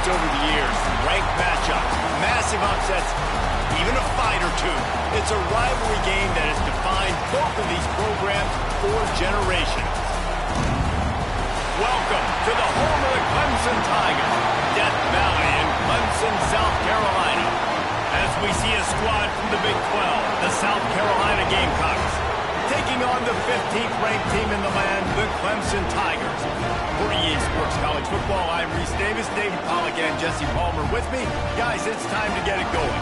moments over the years, ranked matchups, massive upsets, even a fight or two. It's a rivalry game that has defined both of these programs for generations. Welcome to the home of the Clemson Tigers, Death Valley in Clemson, South Carolina. As we see a squad from the Big 12, the South Carolina Gamecocks, taking on the 15th ranked team in the land, the Clemson Tigers. For EA Sports College Football, I'm Reese Davis, David Pollack, and Jesse Palmer with me. Guys, it's time to get it going.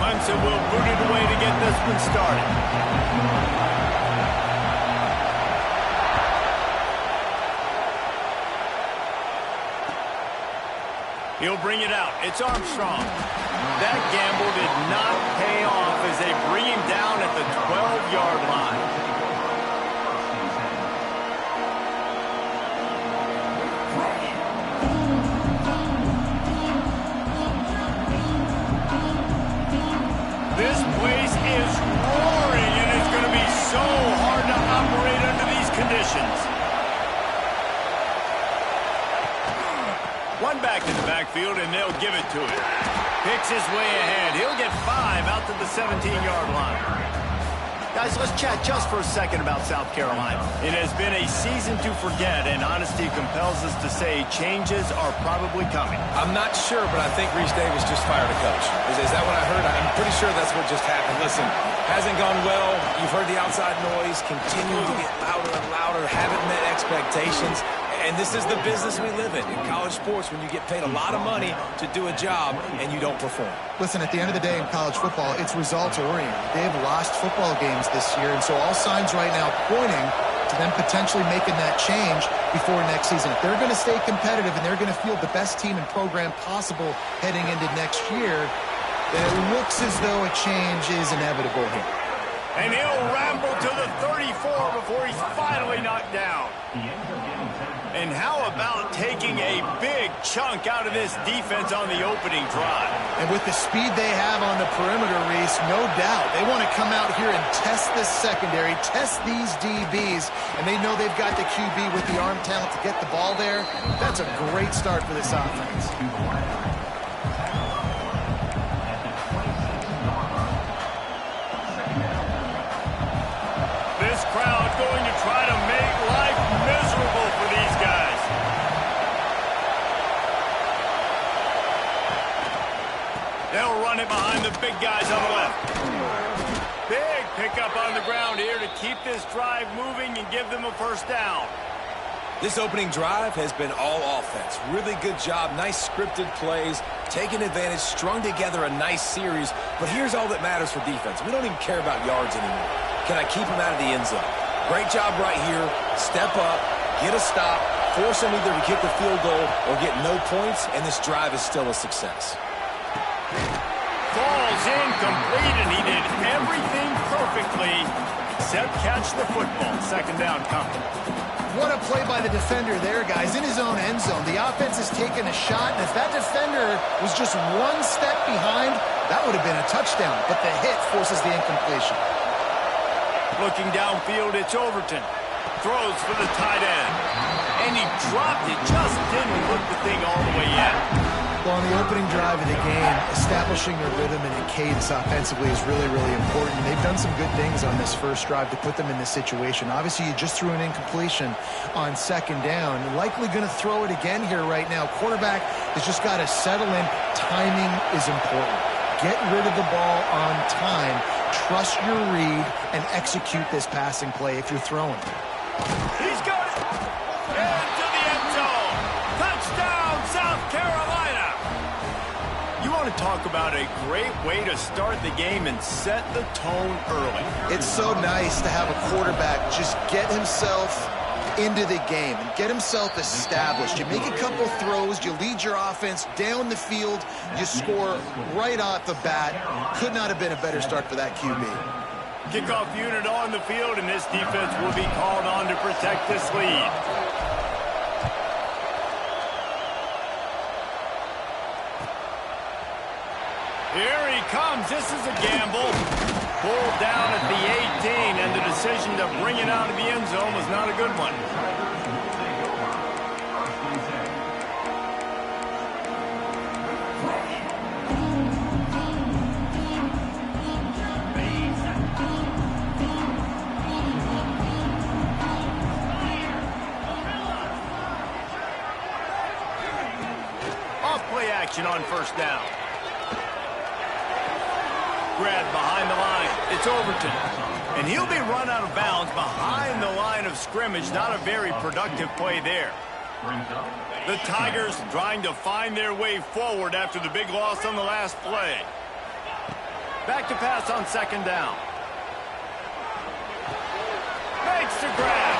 Clemson will boot it away to get this one started. He'll bring it out. It's Armstrong. That gamble did not pay off as they bring him down at the 12-yard line. This place is roaring, and it's going to be so hard to operate under these conditions. One back in the backfield, and they'll give it to him. Picks his way ahead. He'll get 5 out to the 17-yard line. Guys, let's chat just for a second about South Carolina. It has been a season to forget, and honesty compels us to say changes are probably coming. I'm not sure, but I think Reese Davis just fired a coach. Is that what I heard? I'm pretty sure that's what just happened. Listen, hasn't gone well. You've heard the outside noise, continuing to get louder and louder, haven't met expectations. And this is the business we live in college sports, when you get paid a lot of money to do a job and you don't perform. Listen, at the end of the day in college football, it's results-oriented. They have lost football games this year, and so all signs right now pointing to them potentially making that change before next season. If they're going to stay competitive and they're going to field the best team and program possible heading into next year, then it looks as though a change is inevitable here. And he'll ramble to the 34 before he's finally knocked down. And how about taking a big chunk out of this defense on the opening drive? And with the speed they have on the perimeter, Reese, no doubt, they want to come out here and test this secondary, test these DBs, and they know they've got the QB with the arm talent to get the ball there. That's a great start for this offense. This crowd going to try to make life miserable for these guys. They'll run it behind the big guys on the left. Big pickup on the ground here to keep this drive moving and give them a first down. This opening drive has been all offense. Really good job, nice scripted plays, taking advantage, strung together a nice series. But here's all that matters for defense. We don't even care about yards anymore. Can I keep him out of the end zone? Great job right here. Step up, get a stop, force him either to kick the field goal or get no points, and this drive is still a success. Falls incomplete, and he did everything perfectly except catch the football. Second down coming. What a play by the defender there, guys, in his own end zone. The offense has taken a shot, and if that defender was just one step behind, that would have been a touchdown. But the hit forces the incompletion. Looking downfield, it's Overton. Throws for the tight end. And he dropped it, just didn't look the thing all the way in. Well, on the opening drive of the game, establishing a rhythm and a cadence offensively is really, really important. They've done some good things on this first drive to put them in this situation. Obviously, you just threw an incompletion on second down. You're likely going to throw it again here right now. Quarterback has just got to settle in. Timing is important. Get rid of the ball on time. Trust your read and execute this passing play if you're throwing. He's got it. Into the end zone. Touchdown, South Carolina. You want to talk about a great way to start the game and set the tone early. It's so nice to have a quarterback just get himself into the game and get himself established. You make a couple throws, you lead your offense down the field, you score right off the bat. Could not have been a better start for that QB. Kickoff unit on the field, and this defense will be called on to protect this lead. Here he comes. This is a gamble. Pulled down at the 18, and the decision to bring it out of the end zone was not a good one. Off-play action on first down. Grab behind the line. It's Overton. And he'll be run out of bounds behind the line of scrimmage. Not a very productive play there. The Tigers trying to find their way forward after the big loss on the last play. Back to pass on second down. Makes the grab.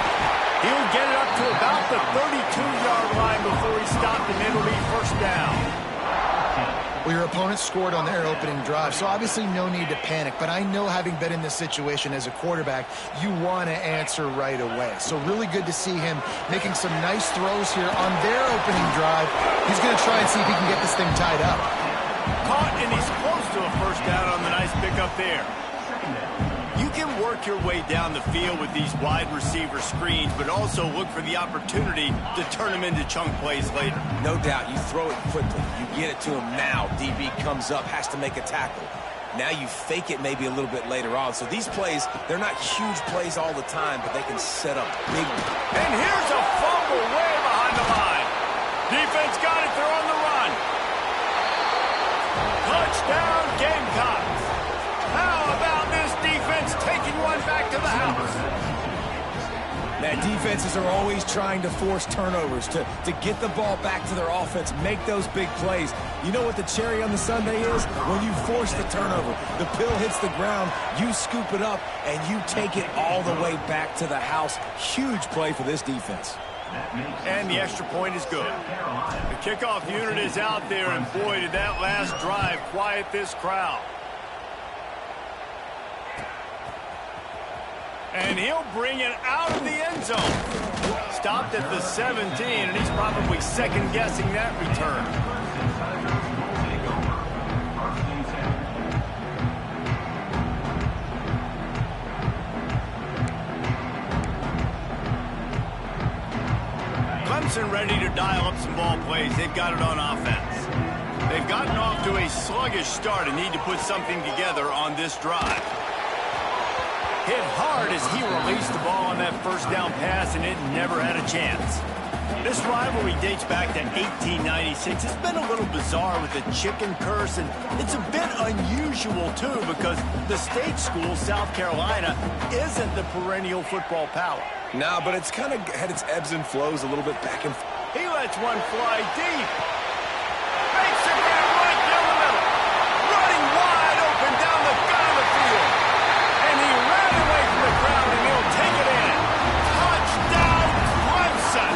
He'll get it up to about the 32-yard line before he stopped, and it'll be first down. Well, your opponent scored on their opening drive, so obviously no need to panic. But I know, having been in this situation as a quarterback, you want to answer right away. So really good to see him making some nice throws here on their opening drive. He's going to try and see if he can get this thing tied up. Caught, and he's close to a first down on the nice pickup there. You can work your way down the field with these wide receiver screens, but also look for the opportunity to turn them into chunk plays later. No doubt, you throw it quickly. You get it to him now. DB comes up, has to make a tackle. Now you fake it maybe a little bit later on. So these plays, they're not huge plays all the time, but they can set up big ones. And here's a fumble way behind the line. Defense got it. They're on the run. Touchdown, Gamecocks. How about this defense taking one back to the house? Man, defenses are always trying to force turnovers, to get the ball back to their offense, make those big plays. You know what the cherry on the sundae is? When you force the turnover, the pill hits the ground, you scoop it up, and you take it all the way back to the house. Huge play for this defense. And the extra point is good. The kickoff unit is out there, and boy, did that last drive quiet this crowd. And he'll bring it out of the end zone. Stopped at the 17, and he's probably second-guessing that return. Clemson ready to dial up some ball plays. They've got it on offense. They've gotten off to a sluggish start and need to put something together on this drive. Hit hard as he released the ball on that first down pass, and it never had a chance. This rivalry dates back to 1896. It's been a little bizarre with the chicken curse, and it's a bit unusual, too, because the state school, South Carolina, isn't the perennial football power. No, but it's kind of had its ebbs and flows a little bit back and forth. He lets one fly deep. Makes the grab right down the middle. Running wide open down the gut of the field. And he ran away from the crowd, and he'll take it in. Touchdown, Clemson.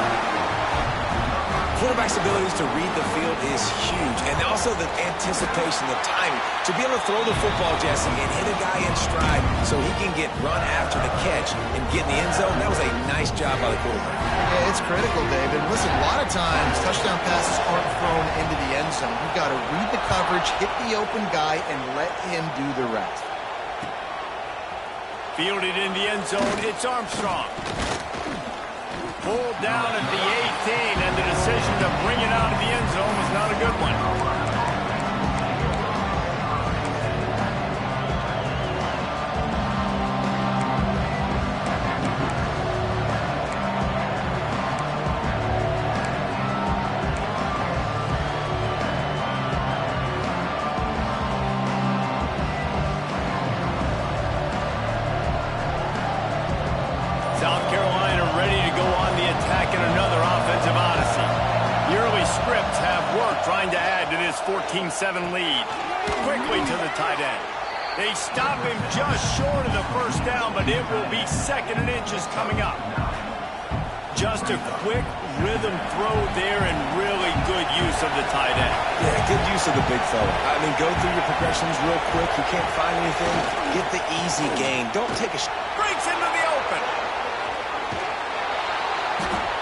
Quarterback's abilities to read the field is huge, and also the anticipation, the timing. To be able to throw the football, Jesse, and hit a guy in stride so he can get run after the catch and get in the end zone, that was a nice job by the quarterback. Yeah, it's critical, David. Listen, a lot of times touchdown passes aren't thrown into the end zone. You've got to read the coverage, hit the open guy, and let him do the rest. Fielded in the end zone, it's Armstrong. Pulled down at the 18, and the decision to bring it out of the end zone was not a good one. South Carolina ready to go on the attack in another offensive odyssey. The early scripts have worked trying to add to this 14-7 lead. Quickly to the tight end. They stop him just short of the first down, but it will be second and inches coming up. Just a quick rhythm throw there, and really good use of the tight end. Yeah, good use of the big fella. I mean, go through your progressions real quick. You can't find anything. Get the easy gain. Don't take a Breaks into the open.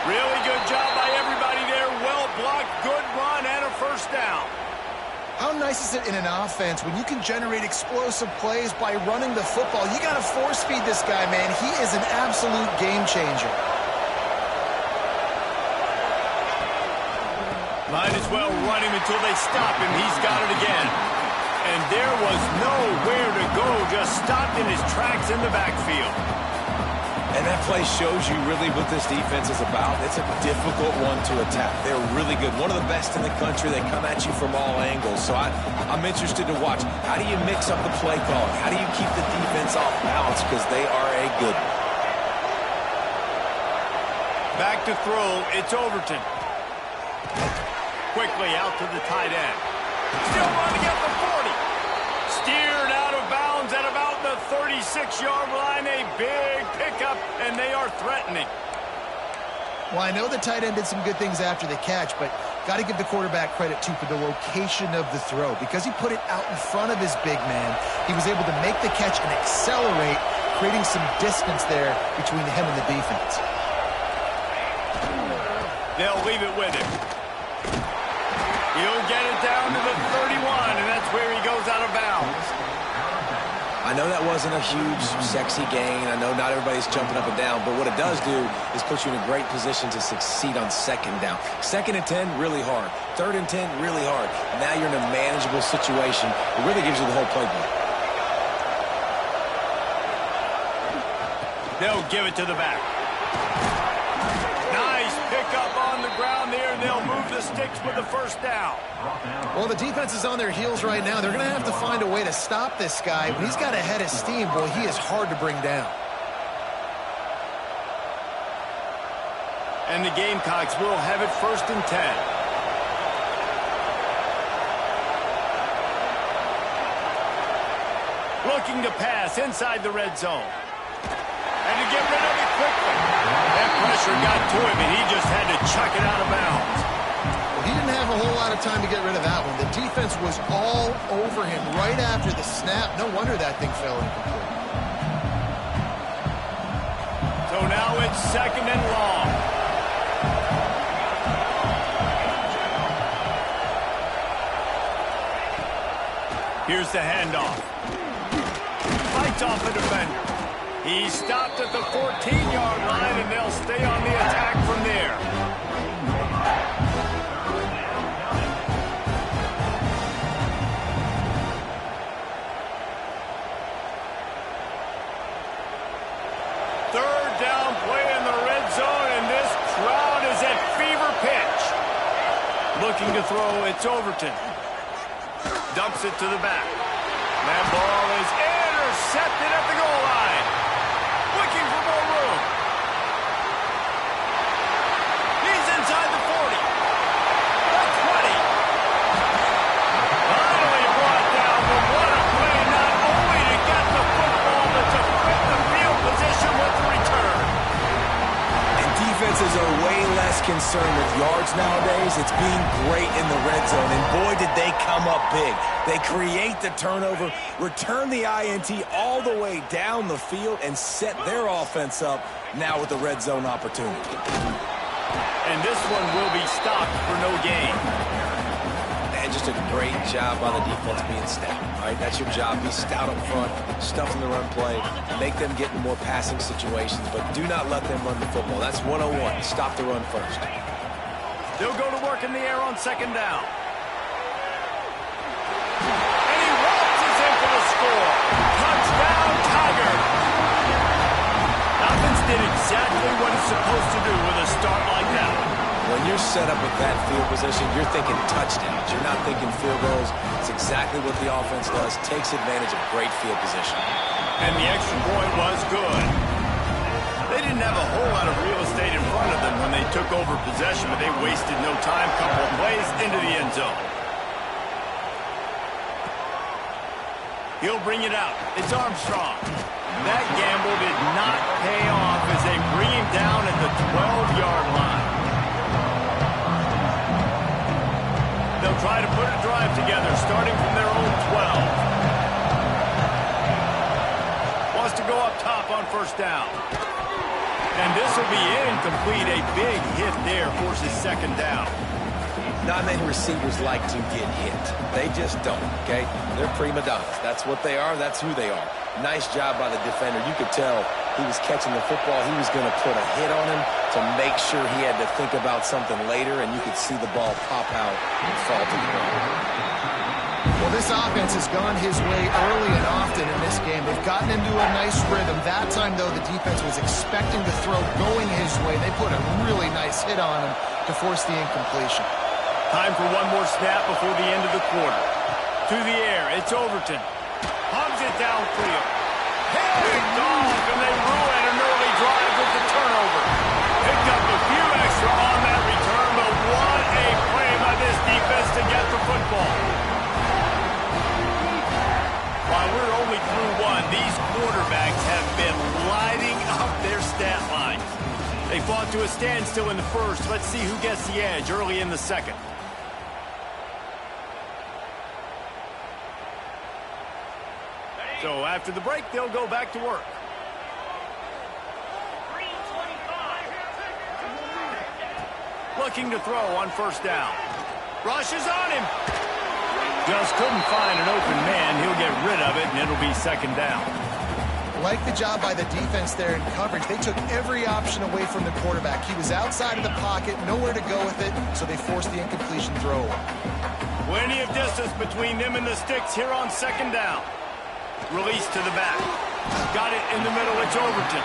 Really good job by everybody there. Well blocked, good run, and a first down. How nice is it in an offense when you can generate explosive plays by running the football? You got to force feed this guy, man. He is an absolute game changer. Might as well run him until they stop him. He's got it again. And there was nowhere to go, just stopped in his tracks in the backfield. And that play shows you really what this defense is about. It's a difficult one to attack. They're really good. One of the best in the country. They come at you from all angles. So I'm interested to watch. How do you mix up the play calling? How do you keep the defense off balance? Because they are a good one. Back to throw. It's Overton. Quickly out to the tight end. Still running at the 40. Steered out of bounds at about the 36-yard line. A big pickup, and they are threatening. Well, I know the tight end did some good things after the catch, but got to give the quarterback credit, too, for the location of the throw. Because he put it out in front of his big man, he was able to make the catch and accelerate, creating some distance there between him and the defense. They'll leave it with him. He'll get it down to the 31, and that's where he goes out of bounds. I know that wasn't a huge, sexy gain. I know not everybody's jumping up and down, but what it does do is put you in a great position to succeed on second down. 2nd and 10, really hard. 3rd and 10, really hard. Now you're in a manageable situation. It really gives you the whole playbook. They'll give it to the back. Nice pickup on the ground there, and they'll move the sticks with the first down. Well, the defense is on their heels right now. They're going to have to find a way to stop this guy. When he's got a head of steam, boy, he is hard to bring down. And the Gamecocks will have it 1st and 10. Looking to pass inside the red zone. And to get rid of it quickly. That pressure got to him, and he just had to chuck it out of bounds. Well, he didn't have a whole lot of time to get rid of that one. The defense was all over him right after the snap. No wonder that thing fell incomplete. So now it's 2nd and long. Here's the handoff. Fights off the defender. He stopped at the 14-yard line, and they'll stay on the attack from there. Third down play in the red zone, and this crowd is at fever pitch. Looking to throw, it's Overton. Dumps it to the back. That ball is intercepted at the goal line. Looking for more room. He's inside the 40. The 20. Finally brought down, but what a play, not only to get the football, but to flip the field position with the return. And defenses are way less concerned with yards nowadays. It's being great in the red zone, and boy, did they come up big. They create the turnover, return the INT all the way down the field, and set their offense up now with the red zone opportunity. And this one will be stopped for no gain. And just a great job by the defense being stout. All right, that's your job. Be stout up front, stuff in the run play, make them get in more passing situations, but do not let them run the football. That's 101. Stop the run first. They'll go to work in the air on 2nd down. And he waltzes in for the score. Touchdown, Tiger. Offense did exactly what it's supposed to do with a start like that. When you're set up with that field position, you're thinking touchdowns. You're not thinking field goals. It's exactly what the offense does. Takes advantage of great field position. And the extra point was good. They didn't have a whole lot of real estate in front of them when they took over possession, but they wasted no time. Couple of plays into the end zone. He'll bring it out. It's Armstrong. That gamble did not pay off as they bring him down at the 12-yard line. They'll try to put a drive together, starting from their own 12. Wants to go up top on 1st down. And this will be incomplete. A big hit there forces 2nd down. Not many receivers like to get hit. They just don't, okay? They're prima donnas. That's what they are. That's who they are. Nice job by the defender. You could tell he was catching the football. He was going to put a hit on him to make sure he had to think about something later, and you could see the ball pop out and fall to the ground. Well, this offense has gone his way early and often in this game. They've gotten into a nice rhythm. That time, though, the defense was expecting the throw going his way. They put a really nice hit on him to force the incompletion. Time for one more snap before the end of the quarter. To the air, it's Overton. Hugs it downfield. Picked off, and they ruin an early drive with the turnover. Picked up a few extra on that return, but what a play by this defense to get the football. While we're only through one, these quarterbacks have been lighting up their stat lines. They fought to a standstill in the first. Let's see who gets the edge early in the second. So after the break, they'll go back to work. Looking to throw on first down. Rushes on him. Just couldn't find an open man. He'll get rid of it, and it'll be second down. Like the job by the defense there in coverage. They took every option away from the quarterback. He was outside of the pocket, nowhere to go with it, so they forced the incompletion throw. Plenty of distance between them and the sticks here on second down. Release to the back. Got it in the middle. It's Overton.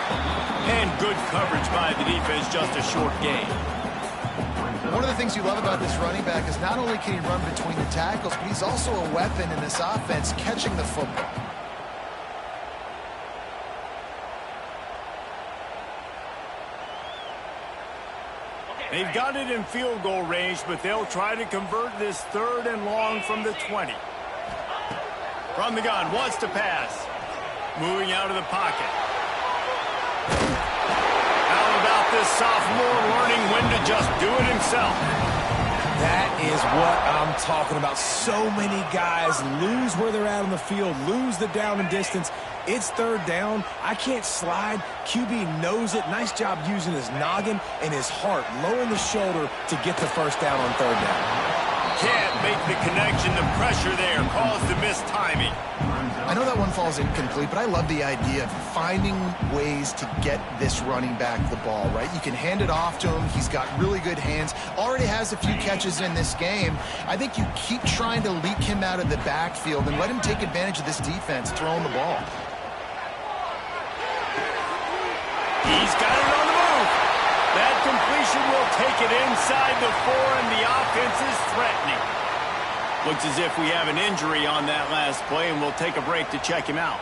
And good coverage by the defense, just a short gain. One of the things you love about this running back is not only can he run between the tackles, but he's also a weapon in this offense, catching the football. They've got it in field goal range, but they'll try to convert this third and long from the 20. From the gun, wants to pass. Moving out of the pocket. How about this sophomore learning when to just do it himself? That is what I'm talking about. So many guys lose where they're at on the field, lose the down and distance. It's third down. I can't slide. QB knows it. Nice job using his noggin and his heart, lowering the shoulder to get the first down on third down. Can't make the connection. The pressure there caused the missed timing. I know that one falls incomplete, but I love the idea of finding ways to get this running back the ball, right? You can hand it off to him. He's got really good hands. Already has a few catches in this game. I think you keep trying to leak him out of the backfield and let him take advantage of this defense throwing the ball. He's got it on the move. That completion will take it inside the 4, and the offense is threatening. Looks as if we have an injury on that last play, and we'll take a break to check him out.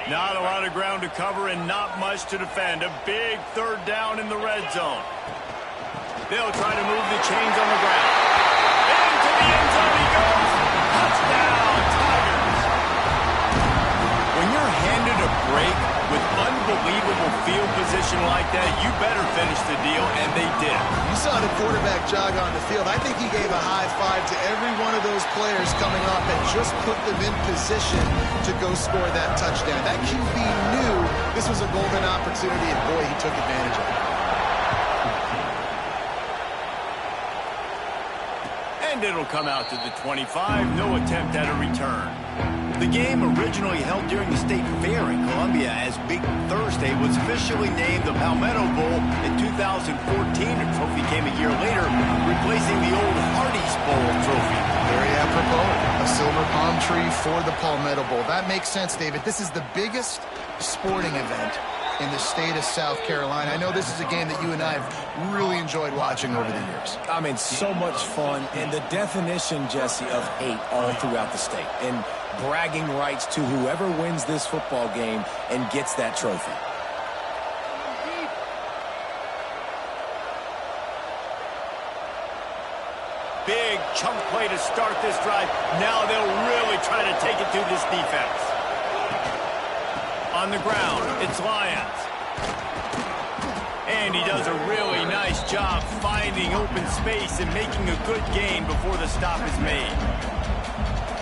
Not a lot of ground to cover and not much to defend. A big third down in the red zone. They'll try to move the chains on the ground. Into the end zone he goes. Touchdown, Tigers. When you're handed a break with unbelievable field position like that, you better finish the deal, and they did. You saw the quarterback jog on the field. I think he gave a high five to every one of those players coming off and just put them in position to go score that touchdown. That QB knew this was a golden opportunity, and boy, he took advantage of it. And it'll come out to the 25. No attempt at a return. The game, originally held during the State Fair in Columbia as Big Thursday, was officially named the Palmetto Bowl in 2014. The trophy came a year later, replacing the old Hardee's Bowl trophy. Very apropos. A silver palm tree for the Palmetto Bowl. That makes sense, David. This is the biggest sporting event in the state of South Carolina. I know this is a game that you and I have really enjoyed watching over the years. I mean, so much fun, and the definition, Jesse, of hate all throughout the state. And bragging rights to whoever wins this football game and gets that trophy. Big chunk play to start this drive. Now they'll really try to take it to this defense. On the ground, it's Lyons. And he does a really nice job finding open space and making a good gain before the stop is made.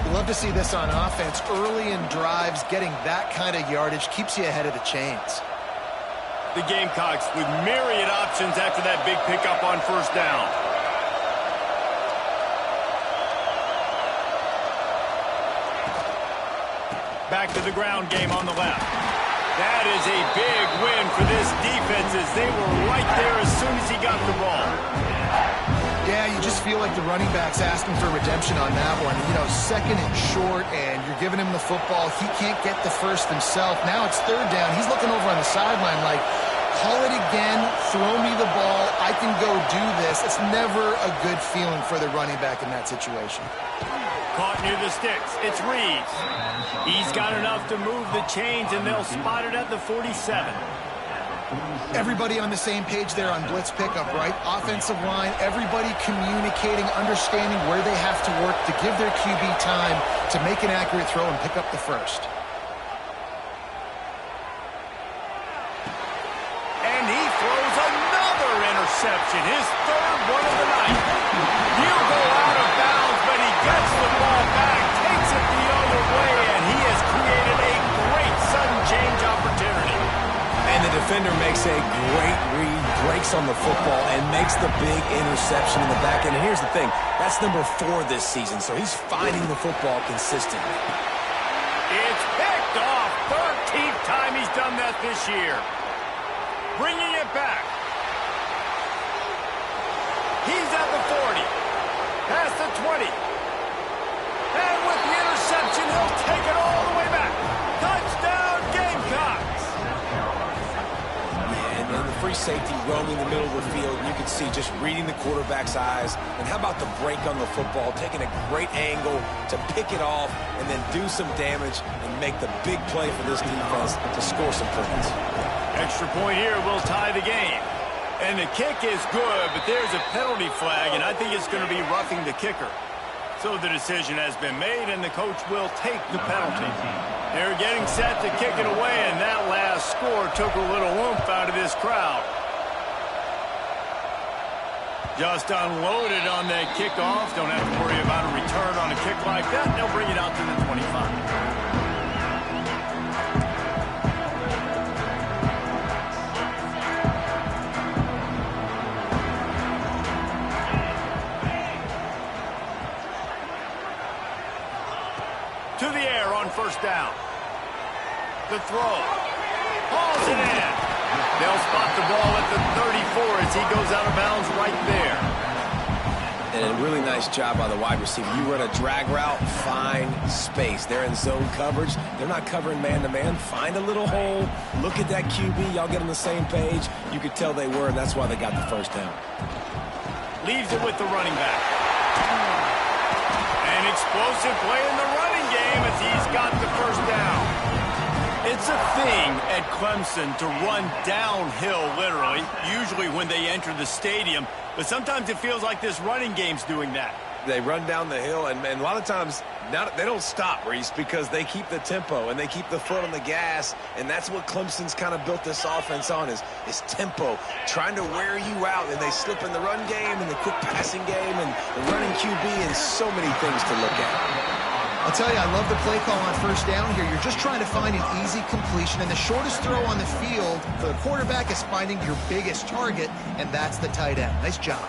We love to see this on offense. Early in drives, getting that kind of yardage keeps you ahead of the chains. The Gamecocks with myriad options after that big pickup on first down. Back to the ground game on the left. That is a big win for this defense as they were right there as soon as he got the ball. Yeah, you just feel like the running back's asking for redemption on that one. You know, second and short, and you're giving him the football. He can't get the first himself. Now it's third down. He's looking over on the sideline like, call it again, throw me the ball, I can go do this. It's never a good feeling for the running back in that situation. Caught near the sticks. It's Reeves. He's got enough to move the chains, and they'll spot it at the 47. Everybody on the same page there on blitz pickup, right? Offensive line, everybody communicating, understanding where they have to work to give their QB time to make an accurate throw and pick up the first. And he throws another interception, his third one of the night. He'll go out of bounds, but he gets the ball back, takes it the other way, and he has created a great sudden change opportunity. And the defender makes a great read, breaks on the football, and makes the big interception in the back end. And here's the thing, that's number 4 this season, so he's finding the football consistently. It's picked off. 13th time he's done that this year. Bringing it back. He's at the 40. Past the 20. And with the interception, he'll take it all the way back. Touchdown, Gamecocks. And then the free safety roaming the middle of the field. You can see just reading the quarterback's eyes. And how about the break on the football, taking a great angle to pick it off and then do some damage and make the big play for this defense to score some points. Extra point here will tie the game. And the kick is good, but there's a penalty flag, and I think it's going to be roughing the kicker. So the decision has been made, and the coach will take the penalty. They're getting set to kick it away, and that last score took a little oomph out of this crowd. Just unloaded on that kickoff. Don't have to worry about a return on a kick like that. They'll bring it out to the 25. To the air on first down. The throw. Hauls it in. They'll spot the ball at the 34 as he goes out of bounds right there. And a really nice job by the wide receiver. You run a drag route, find space. They're in zone coverage. They're not covering man-to-man. Find a little hole. Look at that QB. Y'all get on the same page. You could tell they were, and that's why they got the first down. Leaves it with the running back. An explosive play in the running game as he's got the first down. It's a thing at Clemson to run downhill, literally, usually when they enter the stadium. But sometimes it feels like this running game's doing that. They run down the hill, and a lot of times they don't stop, Reese, because they keep the tempo and they keep the foot on the gas, and that's what Clemson's kind of built this offense on is tempo, trying to wear you out, and they slip in the run game and the quick passing game and the running QB and so many things to look at. I'll tell you, I love the play call on first down here. You're just trying to find an easy completion, and the shortest throw on the field for the quarterback is finding your biggest target, and that's the tight end. Nice job.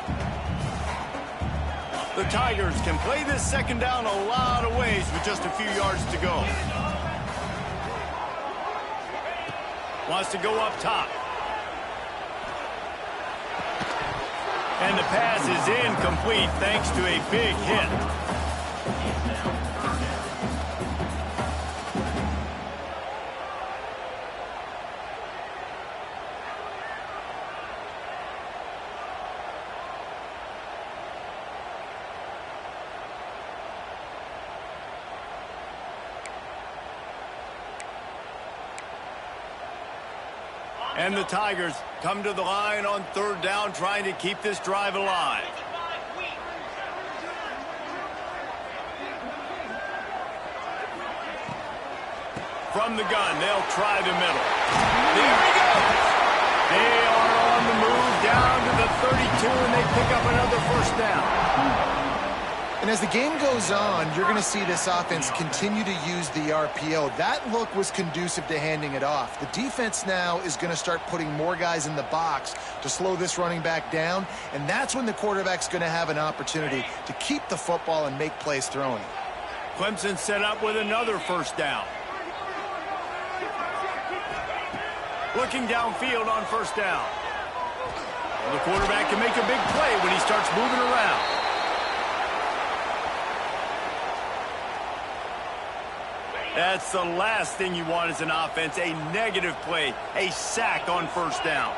The Tigers can play this second down a lot of ways with just a few yards to go. Wants to go up top. And the pass is incomplete thanks to a big hit. And the Tigers come to the line on third down, trying to keep this drive alive. From the gun, they'll try the middle. There he goes! They are on the move down to the 32, and they pick up another first down. And as the game goes on, you're going to see this offense continue to use the RPO. That look was conducive to handing it off. The defense now is going to start putting more guys in the box to slow this running back down, and that's when the quarterback's going to have an opportunity to keep the football and make plays throwing. Clemson set up with another first down. Looking downfield on first down. Well, the quarterback can make a big play when he starts moving around. That's the last thing you want as an offense, a negative play, a sack on first down.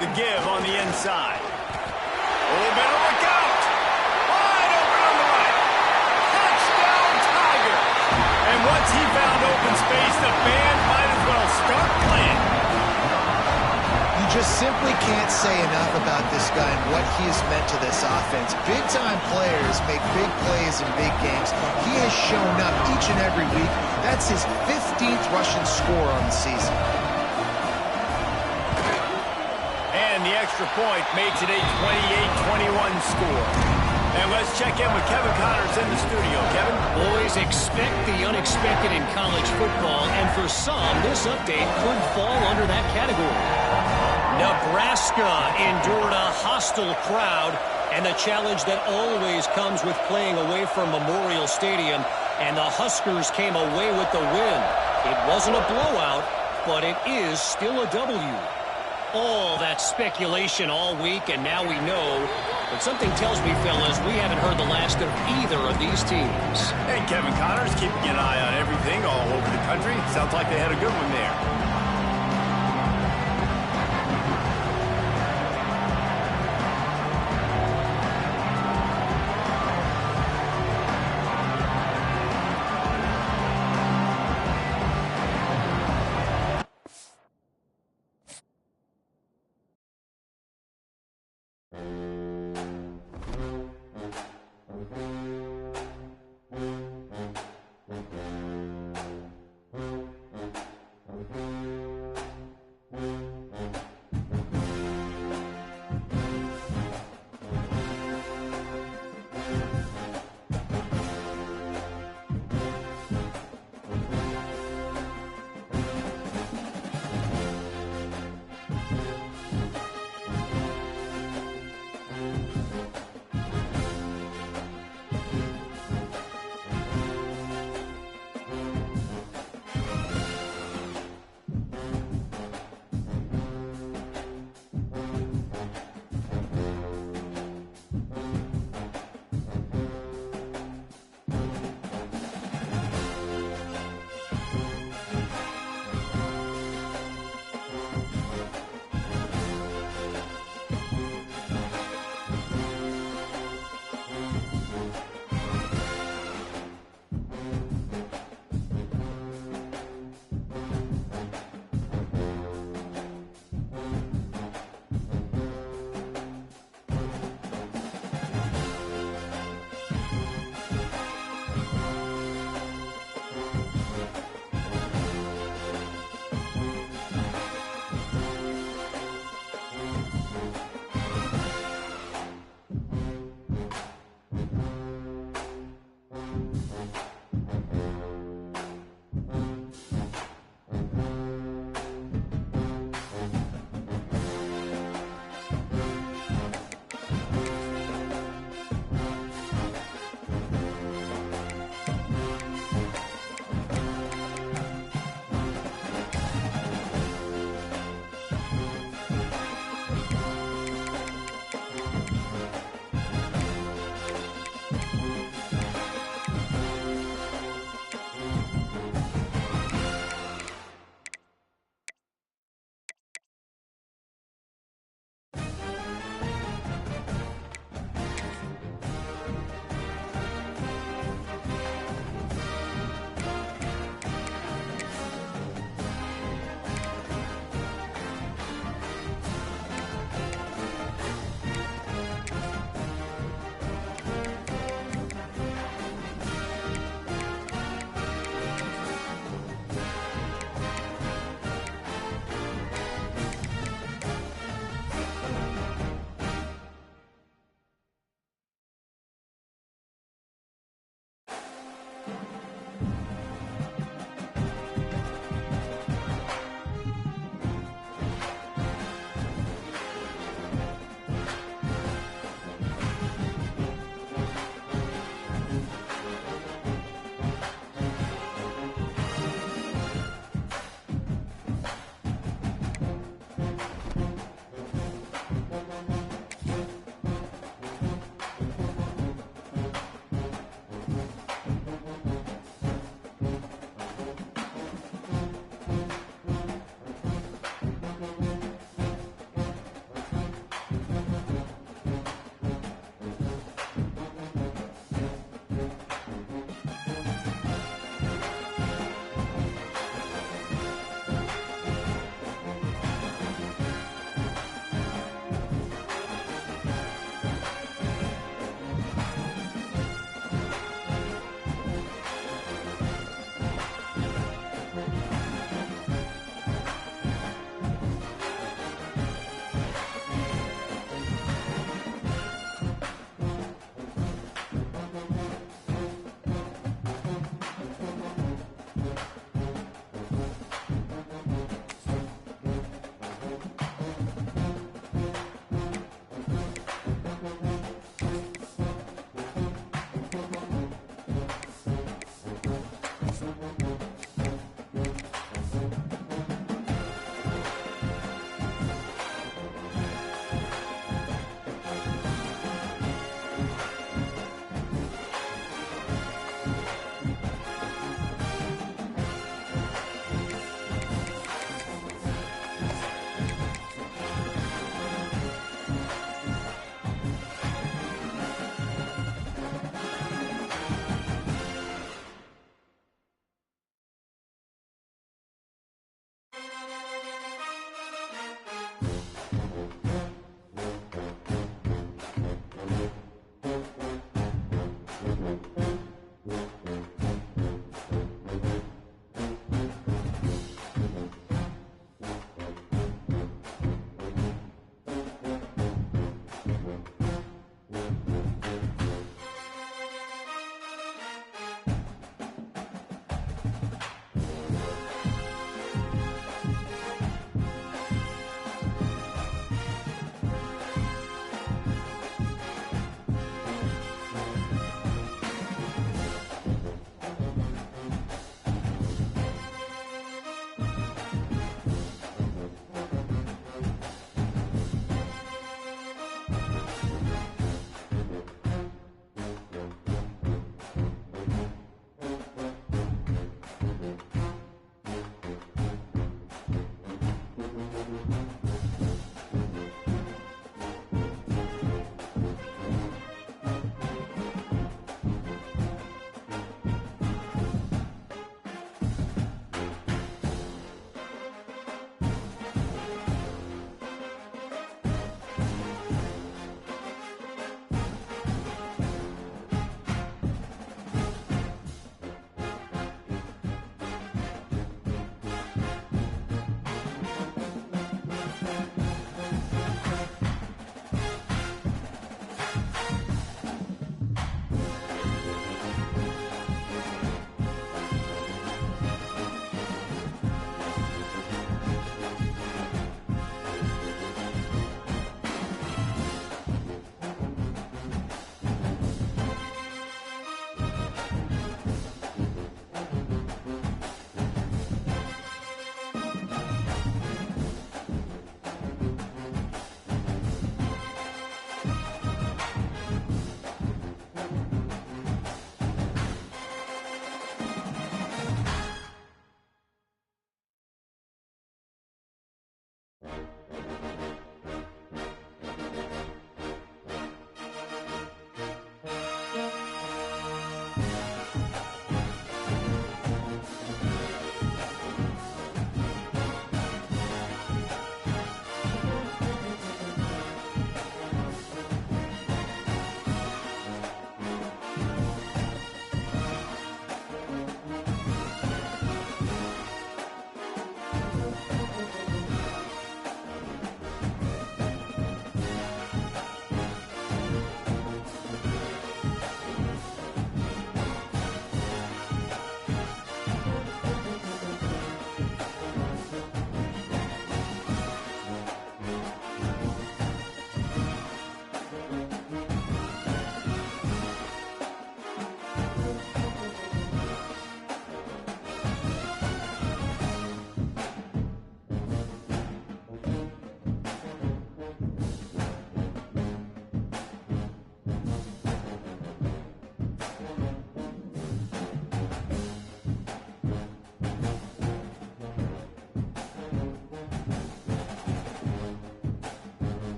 The give on the inside. Oh, better look out. Wide open on the right. Touchdown, Tigers. And once he found open space, the band might as well start playing. You just simply can't say enough about this guy and what he has meant to this offense. Big-time players make big plays in big games. He has shown up each and every week. That's his 15th rushing score on the season. And the extra point makes it a 28-21 score. And let's check in with Kevin Connors in the studio. Kevin? Boys, expect the unexpected in college football, and for some, this update could fall under that category. Nebraska endured a hostile crowd and the challenge that always comes with playing away from Memorial Stadium, and the Huskers came away with the win. It wasn't a blowout, but it is still a W. All that speculation all week, and now we know. But something tells me, fellas, we haven't heard the last of either of these teams. Hey, Kevin Connors, keeping an eye on everything all over the country. Sounds like they had a good one there.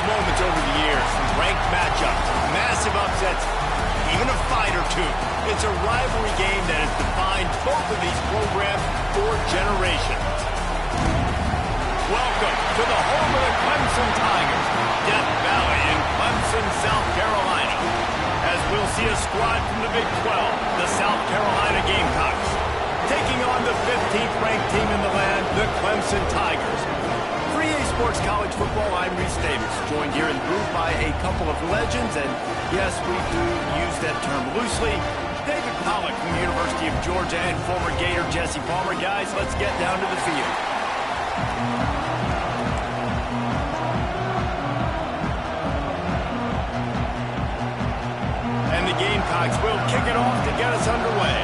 moments over the years, from ranked matchups, massive upsets, even a fight or two. It's a rivalry game that has defined both of these programs for generations. Welcome to the home of the Clemson Tigers, Death Valley in Clemson, South Carolina. As we'll see a squad from the Big 12, the South Carolina Gamecocks, taking on the 15th ranked team in the land, the Clemson Tigers. For EA Sports College Football, I'm Reese Davis, joined here in the booth by a couple of legends, and yes, we do use that term loosely. David Pollack from the University of Georgia and former Gator Jesse Palmer. Guys, let's get down to the field. And the Gamecocks will kick it off to get us underway.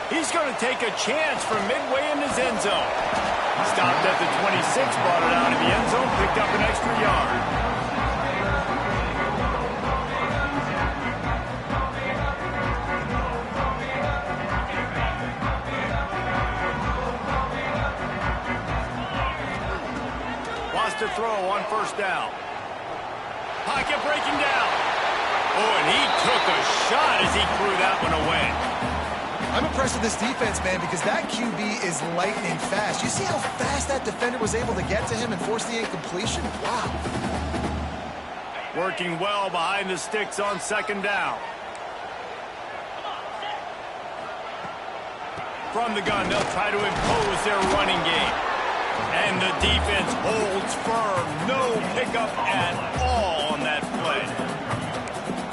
He's going to take a chance from midway in his end zone. Stopped at the 26, brought it out of the end zone, picked up an extra yard. To throw on first down. Pocket breaking down. Oh, and he took a shot as he threw that one away. I'm impressed with this defense, man, because that QB is lightning fast. You see how fast that defender was able to get to him and force the incompletion? Wow. Working well behind the sticks on second down. From the gun, they'll try to impose their running game. And the defense holds firm. No pickup at all on that play.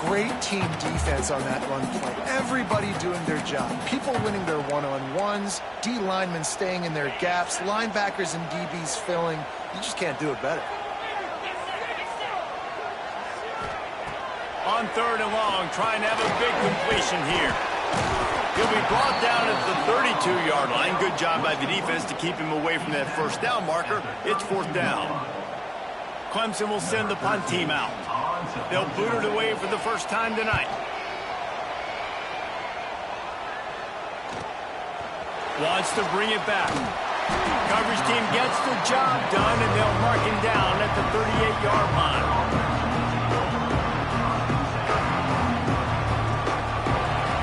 Great team defense on that run play. Everybody doing their job. People winning their one-on-ones. D linemen staying in their gaps. Linebackers and DBs filling. You just can't do it better. On third and long, trying to have a big completion here. He'll be brought down at the 32-yard line. Good job by the defense to keep him away from that first down marker. It's fourth down. Clemson will send the punt team out. They'll boot it away for the first time tonight. Wants to bring it back. Coverage team gets the job done, and they'll mark him down at the 38-yard line.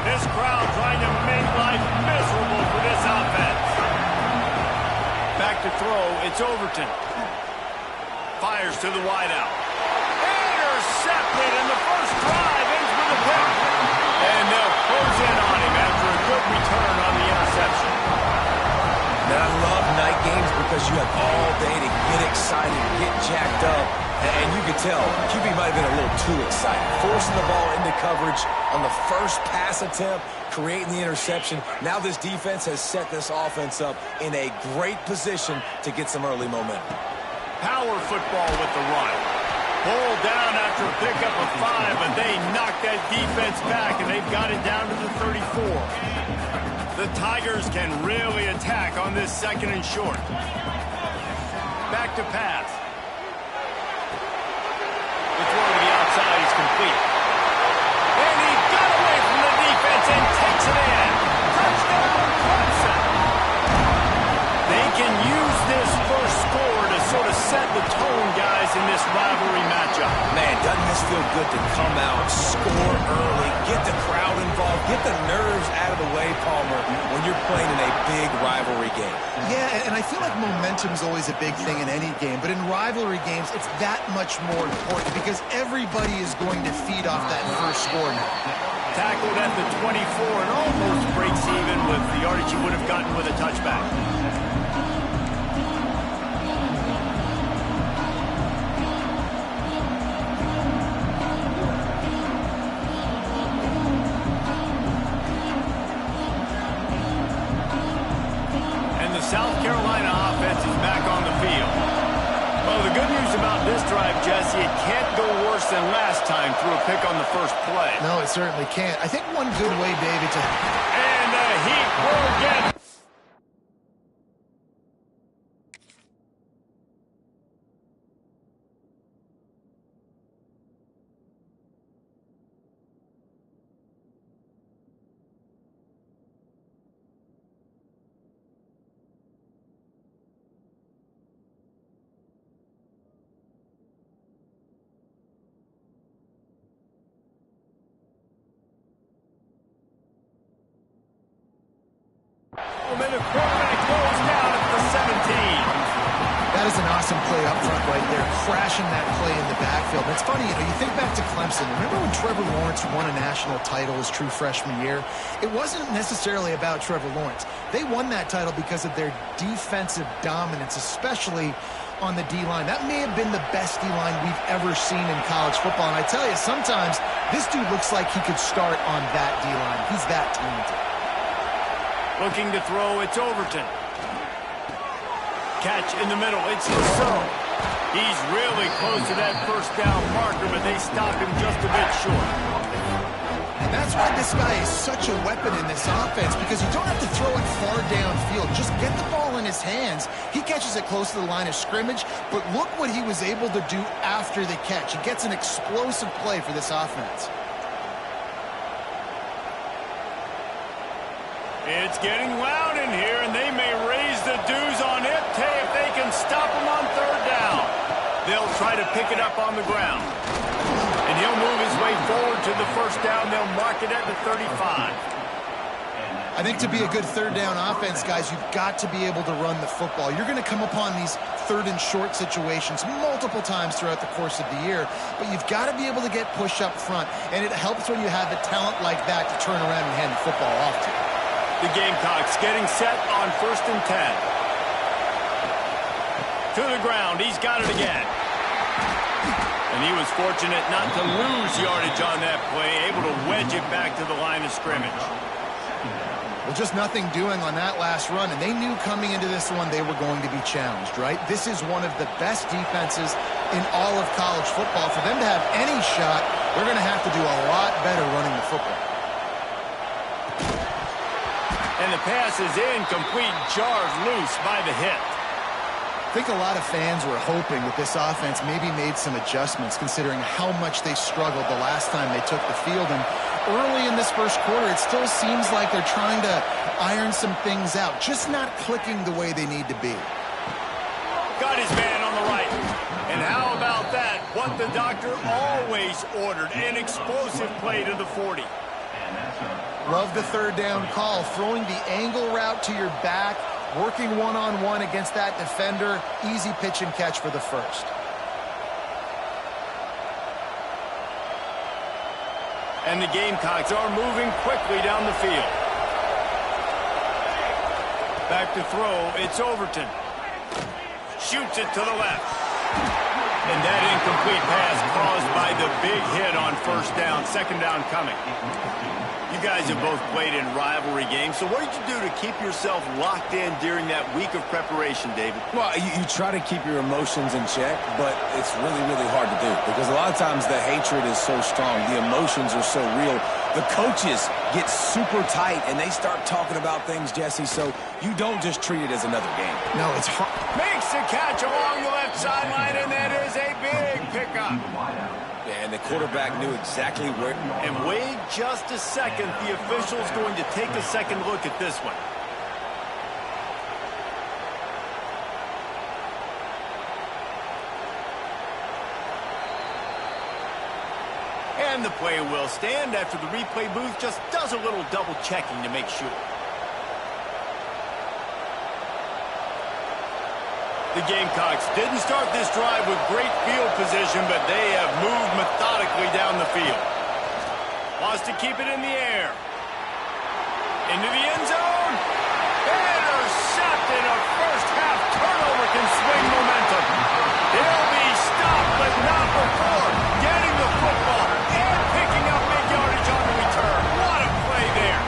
This crowd trying to make life miserable for this offense. Back to throw, it's Overton. Fires to the wideout. Intercepted, and the first drive ends with a pick. And they'll close in on him after a good return on the interception. And I love night games because you have all day to get excited, get jacked up. And you could tell, QB might have been a little too excited. Forcing the ball into coverage on the first pass attempt, creating the interception. Now this defense has set this offense up in a great position to get some early momentum. Power football with the run. Pulled down after a pickup of 5, but they knocked that defense back, and they've got it down to the 34. The Tigers can really attack on this second and short. Back to pass. The throw to the outside is complete. And he got away from the defense and takes it in. Touchdown, Clemson. They can use this first score to sort of set the tone, guys, in this rivalry matchup. Man, doesn't this feel good to come out, score early, get the crowd involved, get the nerves out of the way, Palmer, when you're playing in a big rivalry game. Yeah, and I feel like momentum's always a big thing in any game, but in rivalry games, it's that much more important because everybody is going to feed off that first score now. Tackled at the 24 and almost breaks even with the yardage he would have gotten with a touchback. South Carolina offense is back on the field. Well, the good news about this drive, Jesse, it can't go worse than last time through a pick on the first play. No, it certainly can't. I think one good way, David, to... And the Heat will get... That is an awesome play up front right there, crashing that play in the backfield. And it's funny, you think back to Clemson. Remember when Trevor Lawrence won a national title his true freshman year? It wasn't necessarily about Trevor Lawrence. They won that title because of their defensive dominance, especially on the D-line. That may have been the best D-line we've ever seen in college football. And I tell you, sometimes this dude looks like he could start on that D-line. He's that talented. Looking to throw, it's Overton. Catch in the middle, it's clemson. He's really close to that first down marker, but they stop him just a bit short. And that's why this guy is such a weapon in this offense, because you don't have to throw it far downfield. Just get the ball in his hands. He catches it close to the line of scrimmage, but look what he was able to do after the catch. He gets an explosive play for this offense. It's getting loud in here, and they may raise the dues on it if they can stop him on third down. They'll try to pick it up on the ground. And he'll move his way forward to the first down. They'll mark it at the 35. I think to be a good third down offense, guys, you've got to be able to run the football. You're going to come upon these third and short situations multiple times throughout the course of the year, but you've got to be able to get push up front, and it helps when you have a talent like that to turn around and hand the football off to. The Gamecocks getting set on 1st and 10. To the ground, he's got it again. And he was fortunate not to lose yardage on that play, able to wedge it back to the line of scrimmage. Well, just nothing doing on that last run, and they knew coming into this one they were going to be challenged, right? This is one of the best defenses in all of college football. For them to have any shot, they're going to have to do a lot better running the football. And the pass is incomplete, jarred loose by the hit. I think a lot of fans were hoping that this offense maybe made some adjustments, considering how much they struggled the last time they took the field. And early in this first quarter, it still seems like they're trying to iron some things out, just not clicking the way they need to be. Got his man on the right. And how about that? What the doctor always ordered, an explosive play to the 40. Love the third down call, throwing the angle route to your back, working one-on-one against that defender. Easy pitch and catch for the first. And the Gamecocks are moving quickly down the field. Back to throw, it's Overton. Shoots it to the left. And that incomplete pass caused by the big hit on first down, second down coming. You guys have both played in rivalry games, so what did you do to keep yourself locked in during that week of preparation, David? Well, you try to keep your emotions in check, but it's really, really hard to do because a lot of times the hatred is so strong. The emotions are so real. The coaches get super tight, and they start talking about things, Jesse, so you don't just treat it as another game. No, it's hard. Makes a catch along the left sideline, and that is a big pickup. And the quarterback knew exactly where. And wait just a second. The official's going to take a second look at this one. And the play will stand after the replay booth just does a little double checking to make sure. The Gamecocks didn't start this drive with great field position, but they have moved methodically down the field. Wants to keep it in the air. Into the end zone. Intercepted. A first-half turnover can swing momentum. They'll be stopped, but not before getting the football and picking up big yardage on the return. What a play there.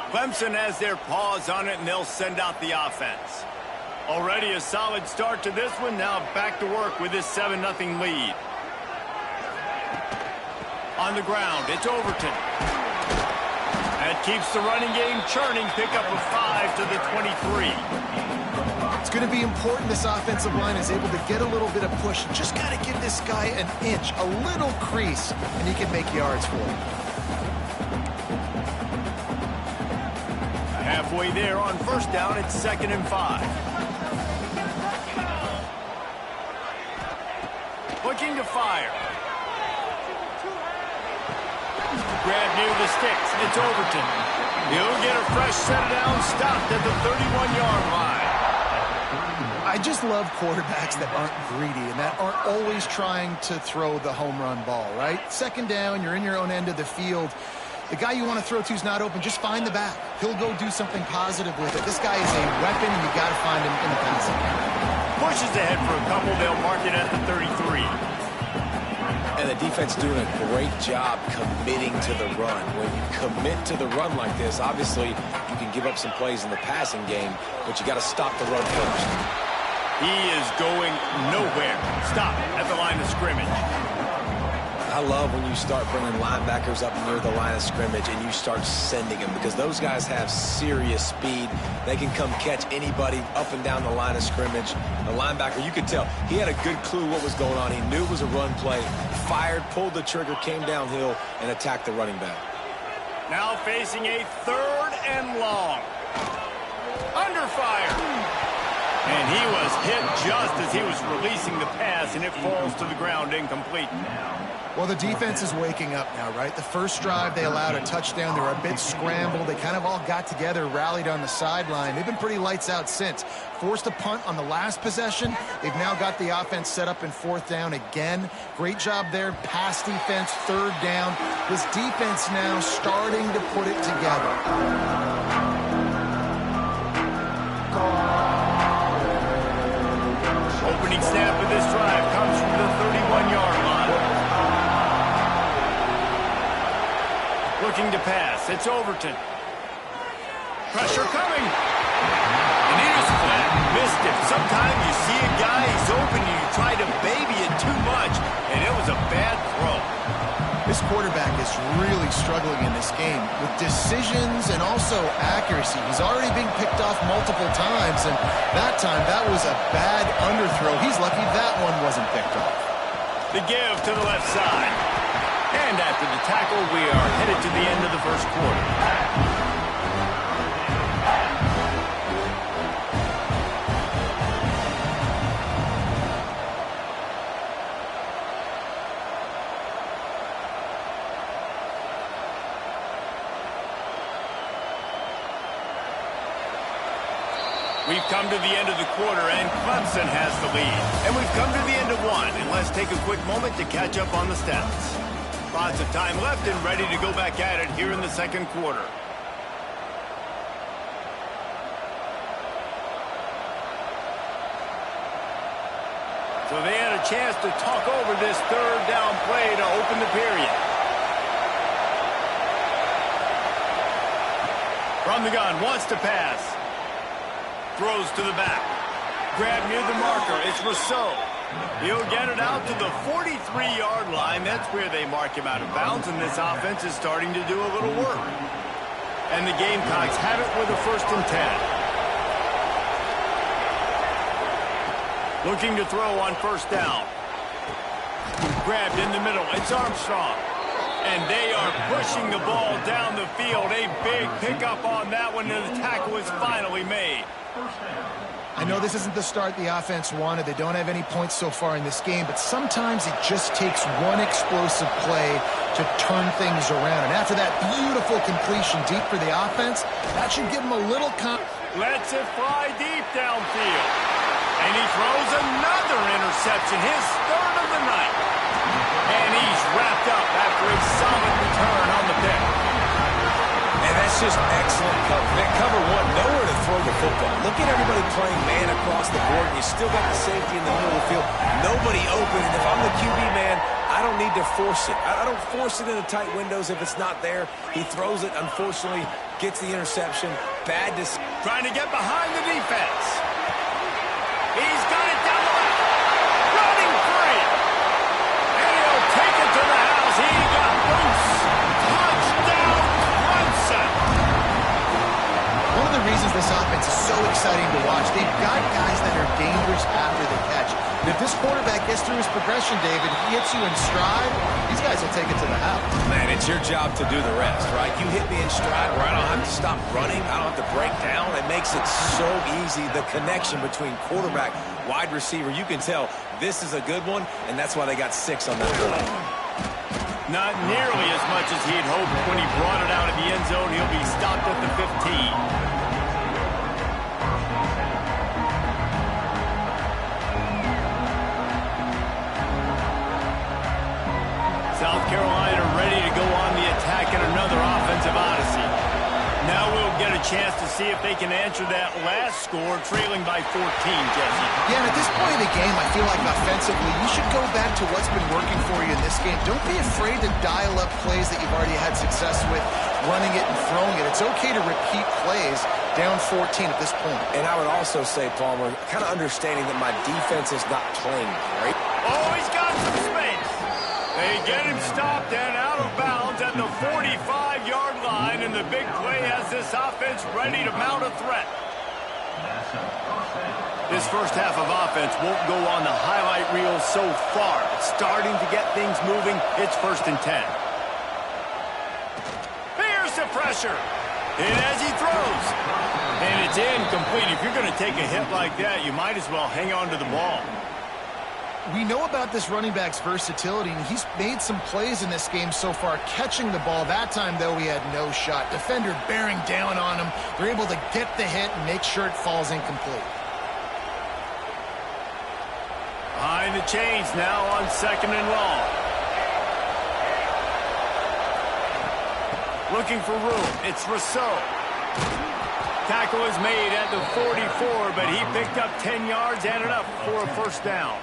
Clemson has their paws on it, and they'll send out the offense. Already a solid start to this one. Now back to work with this 7-0 lead. On the ground, it's Overton. That keeps the running game churning. Pick up a 5 to the 23. It's going to be important this offensive line is able to get a little bit of push. Just got to give this guy an inch, a little crease, and he can make yards for it. Halfway there on first down, it's 2nd and 5. But looking to fire. Grab near the sticks. It's Overton. He'll get a fresh set down, stopped at the 31-yard line. I just love quarterbacks that aren't greedy and that aren't always trying to throw the home run ball, right? Second down, you're in your own end of the field. The guy you want to throw to is not open. Just find the back. He'll go do something positive with it. This guy is a weapon, and you got to find him in the passing game. Pushes ahead for a couple. They'll mark it at the 33. And the defense doing a great job committing to the run. When you commit to the run like this, obviously you can give up some plays in the passing game, but you got to stop the run first. He is going nowhere. Stop at the line of scrimmage. I love when you start bringing linebackers up near the line of scrimmage and you start sending them, because those guys have serious speed. They can come catch anybody up and down the line of scrimmage. The linebacker, you could tell, he had a good clue what was going on. He knew it was a run play, fired, pulled the trigger, came downhill, and attacked the running back. Now facing a 3rd and long. Under fire. And he was hit just as he was releasing the pass, and it falls to the ground incomplete. Well, the defense is waking up now, right? The first drive, they allowed a touchdown. They were a bit scrambled. They kind of all got together, rallied on the sideline. They've been pretty lights out since. Forced a punt on the last possession. They've now got the offense set up in 4th down again. Great job there. Pass defense, 3rd down. This defense now starting to put it together. Opening snap of this drive comes from the 31-yard line. Looking to pass. It's Overton. Pressure coming. And he is flat. Missed it. Sometimes you see a guy, he's open, and you try to baby it too much, and it was a bad throw. This quarterback is really struggling in this game with decisions and also accuracy. He's already being picked off multiple times, and that time that was a bad underthrow. He's lucky that one wasn't picked off. The give to the left side. And after the tackle, we are headed to the end of the first quarter. We've come to the end of the quarter, and Clemson has the lead. And we've come to the end of one, and let's take a quick moment to catch up on the stats. Lots of time left and ready to go back at it here in the second quarter. So they had a chance to talk over this 3rd down play to open the period. From the gun, wants to pass. Throws to the back. Grab near the marker. It's Rousseau. He'll get it out to the 43-yard line. That's where they mark him out of bounds, and this offense is starting to do a little work. And the Gamecocks have it with a 1st and 10. Looking to throw on 1st down. Grabbed in the middle. It's Armstrong. And they are pushing the ball down the field. A big pickup on that one, and the tackle is finally made. I know this isn't the start the offense wanted. They don't have any points so far in this game, but sometimes it just takes one explosive play to turn things around. And after that beautiful completion deep for the offense, that should give them a little Lets it fly deep downfield. And he throws another interception, his 3rd of the night. And he's wrapped up after a solid return on the pick. And that's just excellent cover. That cover one, nowhere to throw the football. Look at everybody playing man across the board. You still got the safety in the middle of the field. Nobody open. And if I'm the QB man, I don't need to force it. I don't force it into tight windows if it's not there. He throws it, unfortunately, gets the interception. Bad decision. Trying to get behind the defense. He's got it down the left. Running free. And he'll take it to the house. He got loose. Touchdown, Clemson. One of the reasons this offense is so exciting to watch, they've got guys that are dangerous after the catch. And if this quarterback gets through his progression, David, he hits you in stride, these guys will take it to the house. Man, it's your job to do the rest, right? You hit me in stride where I don't have to stop running. I don't have to break down. It makes it so easy, the connection between quarterback, wide receiver. You can tell this is a good one, and that's why they got 6 on that play. Not nearly as much as he'd hoped when he brought it out of the end zone. He'll be stopped at the 15. South Carolina ready to go on the attack in another offensive odyssey. Now we'll get a chance to see if they can answer that last score, trailing by 14, Jesse. Yeah, and at this point in the game, I feel like offensively, you should go back to what's been working for you in this game. Don't be afraid to dial up plays that you've already had success with, running it and throwing it. It's okay to repeat plays down 14 at this point. And I would also say, Palmer, kind of understanding that my defense is not playing great. Oh, he's got some space. They get him stopped and out of bounds at the 45-yard line, and the big play has this offense ready to mount a threat. This first half of offense won't go on the highlight reel so far. It's starting to get things moving. It's 1st and 10. Here's the pressure. And as he throws. And it's incomplete. If you're going to take a hit like that, you might as well hang on to the ball. We know about this running back's versatility, and he's made some plays in this game so far, catching the ball. That time, though, he had no shot. Defender bearing down on him. They're able to get the hit and make sure it falls incomplete. Behind the chains now on 2nd and long. Looking for room. It's Rousseau. Tackle is made at the 44, but he picked up 10 yards and enough for a 1st down.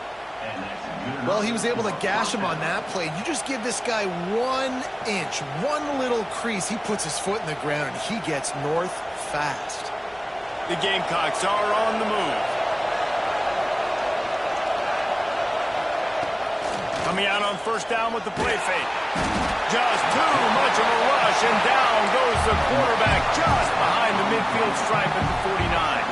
Well, he was able to gash him on that play. You just give this guy 1 inch, one little crease. He puts his foot in the ground, and he gets north fast. The Gamecocks are on the move. Coming out on 1st down with the play fake. Just too much of a rush, and down goes the quarterback just behind the midfield stripe at the 49.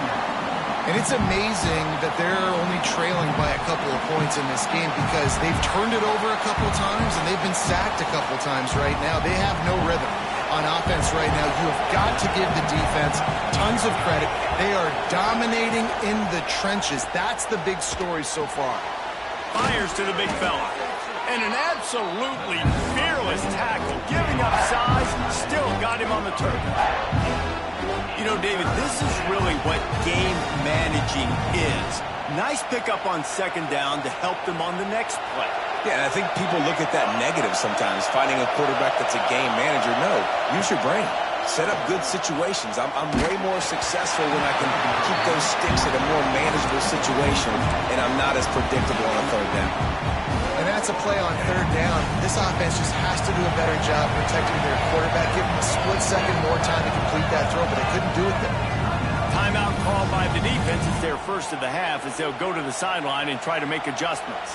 And it's amazing that they're only trailing by a couple of points in this game because they've turned it over a couple of times and they've been sacked a couple of times right now. They have no rhythm on offense right now. You have got to give the defense tons of credit. They are dominating in the trenches. That's the big story so far. Fires to the big fella. And an absolutely fearless tackle. Giving up size, still got him on the turf. You know, David, this is really what game managing is. Nice pickup on 2nd down to help them on the next play. Yeah, and I think people look at that negative sometimes, finding a quarterback that's a game manager. No, use your brain. Set up good situations. I'm way more successful when I can keep those sticks in a more manageable situation, and I'm not as predictable on a 3rd down. And that's a play on 3rd down. This offense just has to do a better job protecting their quarterback, give them a split second more time to complete that throw, but they couldn't do it there. Timeout called by the defense. It's their 1st of the half as they'll go to the sideline and try to make adjustments.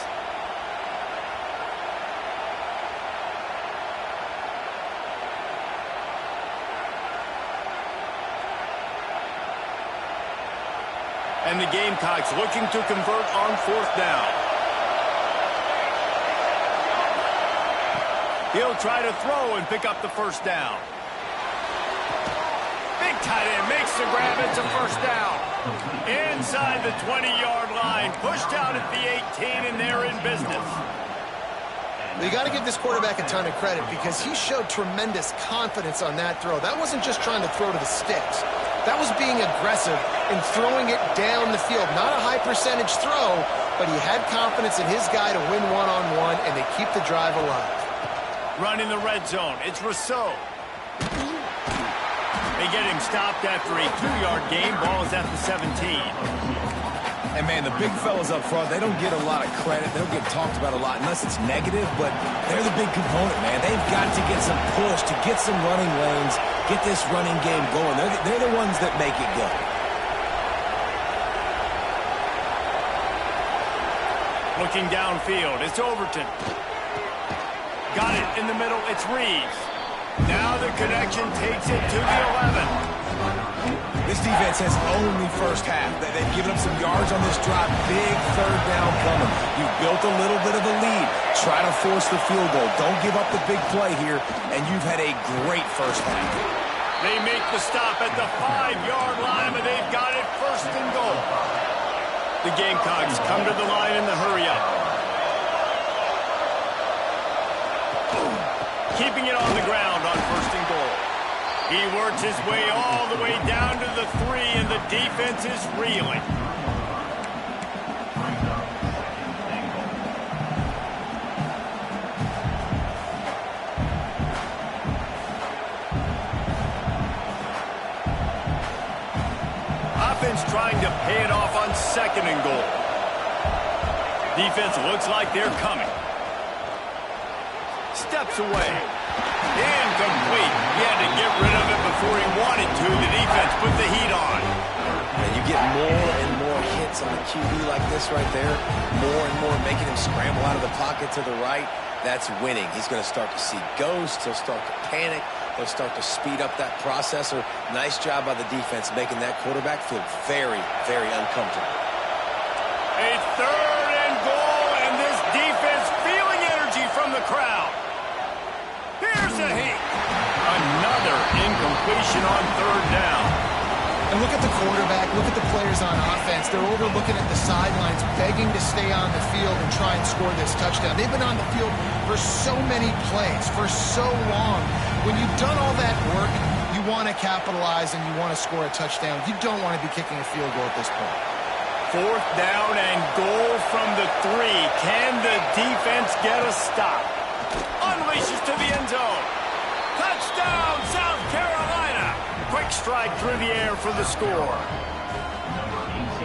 And the Gamecocks looking to convert on 4th down. He'll try to throw and pick up the 1st down. Big tight end makes the grab. It's a 1st down. Inside the 20-yard line. Pushed out at the 18, and they're in business. You got to give this quarterback a ton of credit because he showed tremendous confidence on that throw. That wasn't just trying to throw to the sticks. That was being aggressive and throwing it down the field. Not a high percentage throw, but he had confidence in his guy to win one-on-one, and they keep the drive alive. Running the red zone. It's Rousseau. They get him stopped after a 2-yard gain. Ball is at the 17. And, man, the big fellas up front, they don't get a lot of credit. They don't get talked about a lot unless it's negative, but they're the big component, man. They've got to get some push, to get some running lanes, get this running game going. They're the ones that make it go. Looking downfield, it's Overton. Got it in the middle, it's Reeves. Now the connection takes it to the 11. This defense has only first half. They've given up some yards on this drive. Big third down coming. You've built a little bit of a lead. Try to force the field goal. Don't give up the big play here, and you've had a great first half. They make the stop at the 5-yard line, but they've got it first and goal. The Gamecocks come to the line in the hurry-up. Keeping it on the ground on first and goal. He works his way all the way down to the 3, and the defense is reeling. Offense trying to pay it off on second and goal. Defense looks like they're coming. Steps away. Incomplete. He had to get rid of it before he wanted to. The defense put the heat on. And you get more and more hits on a QB like this right there. More and more making him scramble out of the pocket to the right. That's winning. He's going to start to see ghosts. He'll start to panic. He'll start to speed up that processor. Nice job by the defense making that quarterback feel very, very uncomfortable. A third and goal, and this defense feeling energy from the crowd. Here's a hit. Another incompletion on third down. And look at the quarterback, look at the players on offense. They're overlooking at the sidelines, begging to stay on the field and try and score this touchdown. They've been on the field for so many plays, for so long. When you've done all that work, you want to capitalize and you want to score a touchdown. You don't want to be kicking a field goal at this point. Fourth down and goal from the 3. Can the defense get a stop? Unleashes to the end zone. Touchdown, South Carolina. Quick strike through the air for the score.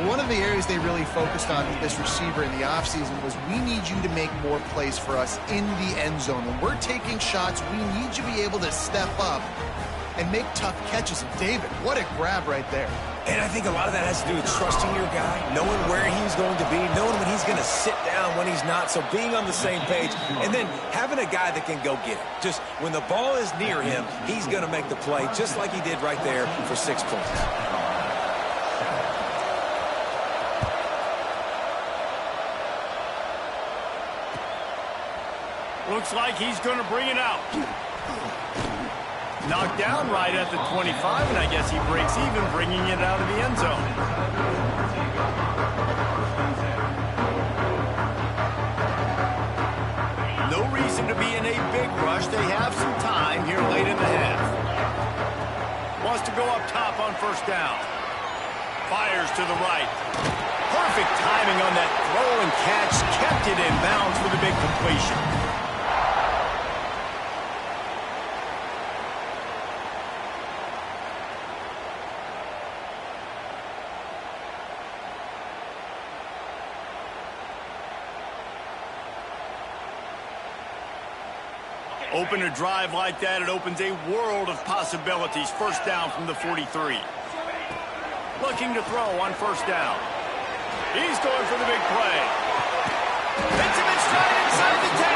One of the areas they really focused on with this receiver in the offseason was we need you to make more plays for us in the end zone. When we're taking shots, we need you to be able to step up and make tough catches. And David, what a grab right there. And I think a lot of that has to do with trusting your guy, knowing where he's going to be, knowing when he's going to sit down, when he's not, so being on the same page, and then having a guy that can go get it. Just when the ball is near him, he's going to make the play, just like he did right there for 6 points. Looks like he's going to bring it out. Knocked down right at the 25, and I guess he breaks even, bringing it out of the end zone. No reason to be in a big rush. They have some time here late in the half. Wants to go up top on first down. Fires to the right. Perfect timing on that throw and catch. Kept it in bounds for the big completion. Open a drive like that, it opens a world of possibilities. First down from the 43. Looking to throw on first down. He's going for the big play. Hits him in stride inside the 10.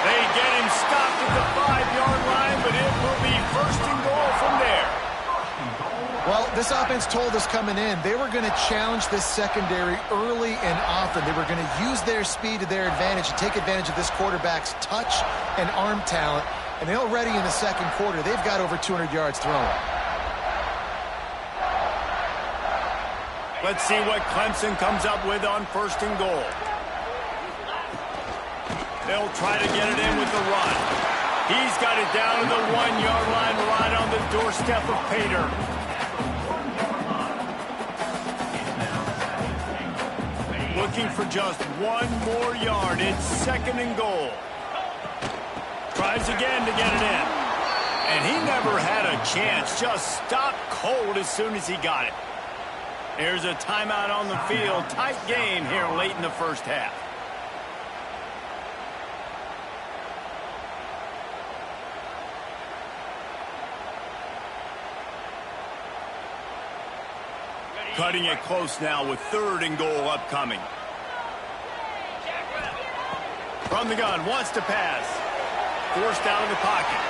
They get him stopped at the 5-yard line, but it will be first and goal from there. Well, this offense told us coming in they were going to challenge this secondary early and often. They were going to use their speed to their advantage and take advantage of this quarterback's touch and arm talent. And already in the second quarter, they've got over 200 yards thrown. Let's see what Clemson comes up with on first and goal. They'll try to get it in with the run. He's got it down to the 1-yard line right on the doorstep of Pater. Looking for just one more yard. It's second and goal. Tries again to get it in. And he never had a chance. Just stopped cold as soon as he got it. There's a timeout on the field. Tight game here late in the first half. Cutting it close now with third and goal upcoming. From the gun, wants to pass. Forced out of the pocket.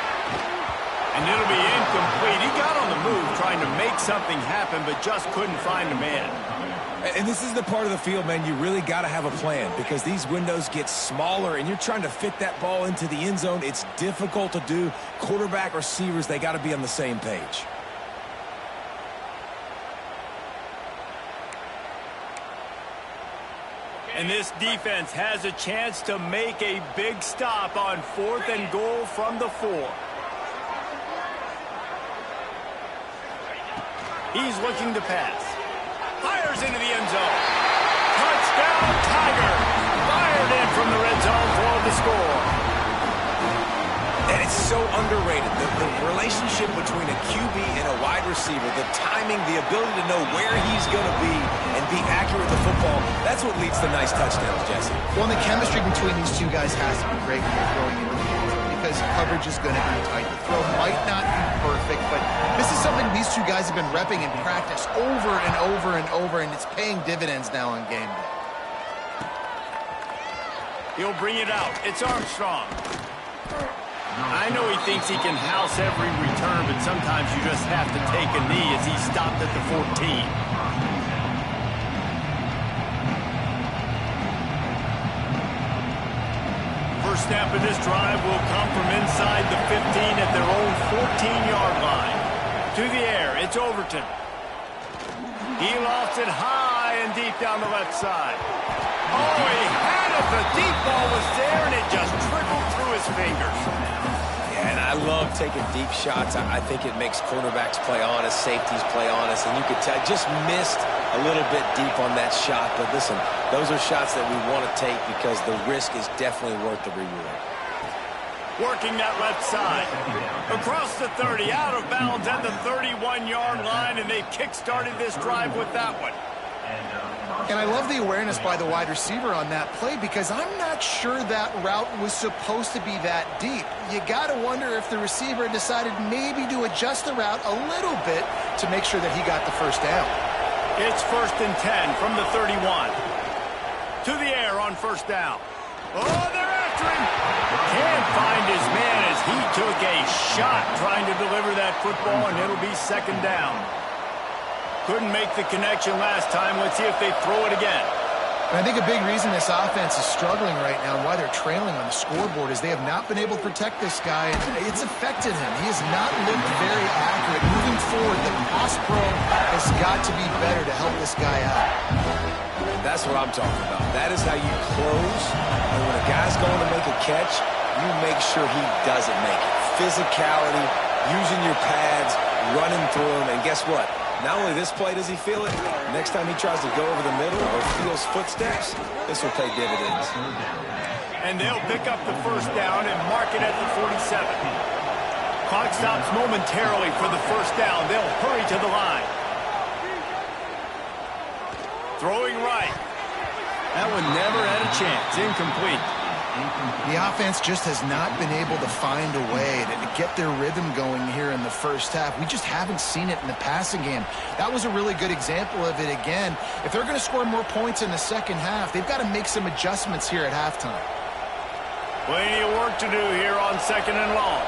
And it'll be incomplete. He got on the move trying to make something happen, but just couldn't find a man. And this is the part of the field, man, you really got to have a plan because these windows get smaller and you're trying to fit that ball into the end zone. It's difficult to do. Quarterback, receivers, they got to be on the same page. And this defense has a chance to make a big stop on 4th and goal from the 4. He's looking to pass. Fires into the end zone. Touchdown, Tiger. Fired in from the red zone for the score. And it's so underrated. The relationship between a QB and a wide receiver, the timing, the ability to know where he's going to be and be accurate with the football, that's what leads to nice touchdowns, Jesse. Well, and the chemistry between these two guys has to be great when you're throwing into the end zone because coverage is going to be tight. The throw might not be perfect, but this is something these two guys have been repping in practice over and over and over, and it's paying dividends now on game day. He'll bring it out. It's Armstrong. I know he thinks he can house every return, but sometimes you just have to take a knee as he stopped at the 14. First snap of this drive will come from inside the 15 at their own 14-yard line. To the air, it's Overton. He lofts it high and deep down the left side. Oh, he had it. The deep ball was there, and it just trickled through his fingers. Yeah, and I love taking deep shots. I think it makes cornerbacks play honest, safeties play honest, and you could tell just missed a little bit deep on that shot. But listen, those are shots that we want to take because the risk is definitely worth the reward. Working that left side. Across the 30, out of bounds at the 31-yard line, and they've kick-started this drive with that one. And I love the awareness by the wide receiver on that play because I'm not sure that route was supposed to be that deep. You got to wonder if the receiver decided maybe to adjust the route a little bit to make sure that he got the first down. It's 1st and 10 from the 31. To the air on first down. Oh, they're after him. Can't find his man as he took a shot trying to deliver that football, and it'll be 2nd down. Couldn't make the connection last time. Let's see if they throw it again. And I think a big reason this offense is struggling right now and why they're trailing on the scoreboard is they have not been able to protect this guy. It's affected him. He has not looked very accurate. Moving forward, the pass pro has got to be better to help this guy out. That's what I'm talking about. That is how you close. And when a guy's going to make a catch, you make sure he doesn't make it. Physicality, using your pads, running through him, and guess what? Not only this play does he feel it, next time he tries to go over the middle or feels footsteps, this will pay dividends. And they'll pick up the first down and mark it at the 47. Clock stops momentarily for the first down. They'll hurry to the line. Throwing right. That one never had a chance. Incomplete. The offense just has not been able to find a way to get their rhythm going here in the first half. We just haven't seen it in the passing game. That was a really good example of it again. If they're going to score more points in the second half, they've got to make some adjustments here at halftime. Plenty of work to do here on 2nd and long.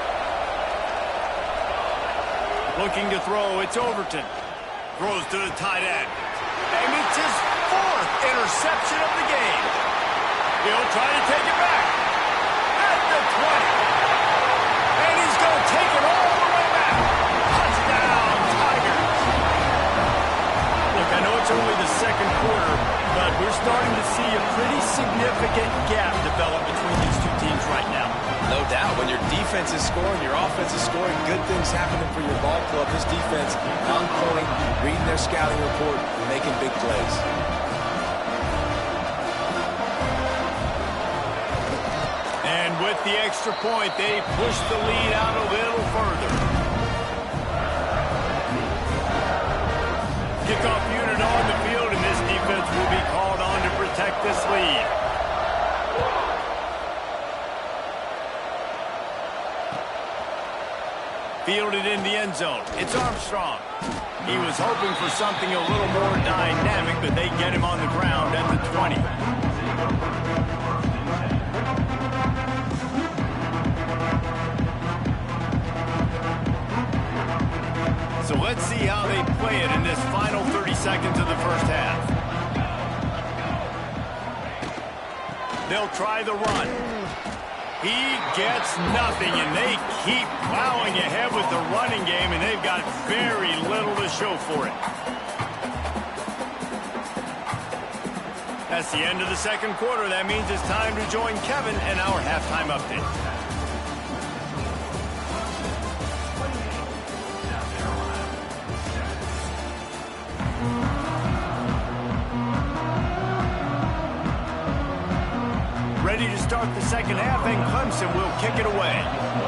Looking to throw, it's Overton. Throws to the tight end. And it's his 4th interception of the game. He'll try to take it back. At the 20. And he's going to take it all the way back. Touchdown, Tigers. Look, I know it's only the 2nd quarter, but we're starting to see a pretty significant gap develop between these two teams right now. No doubt. When your defense is scoring, your offense is scoring, good things happening for your ball club. This defense on point, reading their scouting report, making big plays. And with the extra point, they push the lead out a little further. Kickoff unit on the field, and this defense will be called on to protect this lead. Fielded in the end zone. It's Armstrong. He was hoping for something a little more dynamic, but they get him on the ground at the 20. So let's see how they play it in this final 30 seconds of the first half. They'll try the run. He gets nothing, and they keep plowing ahead with the running game, and they've got very little to show for it. That's the end of the second quarter. That means it's time to join Kevin in our halftime update. Ready to start the second half, and Clemson will kick it away.